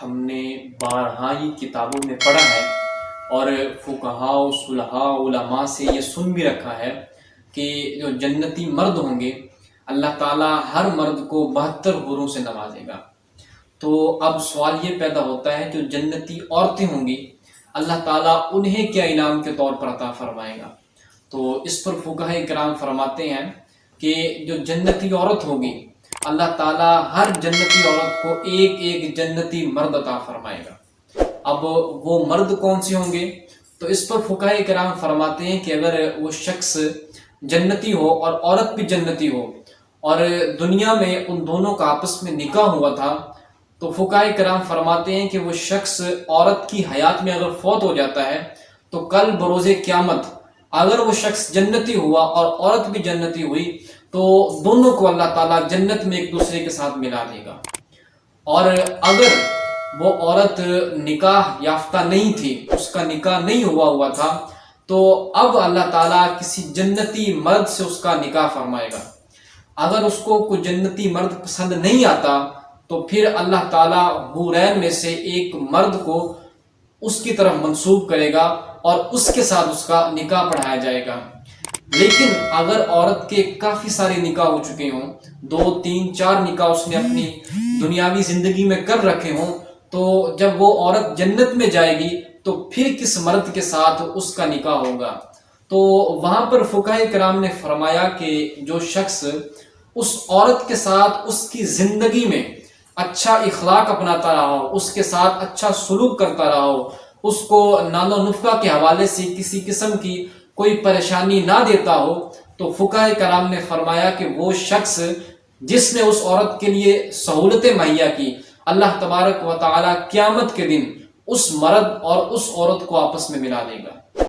ہم نے بارہا ہی کتابوں میں پڑھا ہے اور فقہاء و صلحاء علماء سے یہ سن بھی رکھا ہے کہ جو جنتی مرد ہوں گے اللہ تعالیٰ ہر مرد کو 72 حوروں سے نوازے گا۔ تو اب سوال یہ پیدا ہوتا ہے جو جنتی عورتیں ہوں گی اللہ تعالیٰ انہیں کیا انعام کے طور پر عطا فرمائے گا؟ تو اس پر فقہاء کرام فرماتے ہیں کہ جو جنتی عورت ہوگی اللہ تعالیٰ ہر جنتی عورت کو ایک ایک جنتی مرد عطا فرمائے گا۔ اب وہ مرد کون سے ہوں گے؟ تو اس پر فقہاء کرام فرماتے ہیں کہ اگر وہ شخص جنتی ہو اور عورت بھی جنتی ہو اور دنیا میں ان دونوں کا آپس میں نکاح ہوا تھا تو فقہاء کرام فرماتے ہیں کہ وہ شخص عورت کی حیات میں اگر فوت ہو جاتا ہے تو کل بروز قیامت اگر وہ شخص جنتی ہوا اور عورت بھی جنتی ہوئی تو دونوں کو اللہ تعالیٰ جنت میں ایک دوسرے کے ساتھ ملا دے گا۔ اور اگر وہ عورت نکاح یافتہ نہیں تھی، اس کا نکاح نہیں ہوا تھا، تو اب اللہ تعالیٰ کسی جنتی مرد سے اس کا نکاح فرمائے گا۔ اگر اس کو کوئی جنتی مرد پسند نہیں آتا تو پھر اللہ تعالیٰ حورین میں سے ایک مرد کو اس کی طرف منسوب کرے گا اور اس کے ساتھ اس کا نکاح پڑھایا جائے گا۔ لیکن اگر عورت کے کافی سارے نکاح ہو چکے ہوں، 2 3 4 نکاح اس نے اپنی دنیاوی زندگی میں کر رکھے ہوں، تو جب وہ عورت جنت میں جائے گی تو پھر کس مرد کے ساتھ اس کا نکاح ہوگا؟ تو وہاں پر فقہاء کرام نے فرمایا کہ جو شخص اس عورت کے ساتھ اس کی زندگی میں اچھا اخلاق اپناتا رہا ہو، اس کے ساتھ اچھا سلوک کرتا رہا ہو، اس کو نان و نفقہ کے حوالے سے کسی قسم کی کوئی پریشانی نہ دیتا ہو، تو فقہاء کرام نے فرمایا کہ وہ شخص جس نے اس عورت کے لیے سہولتیں مہیا کی، اللہ تبارک و تعالی قیامت کے دن اس مرد اور اس عورت کو آپس میں ملا دے گا۔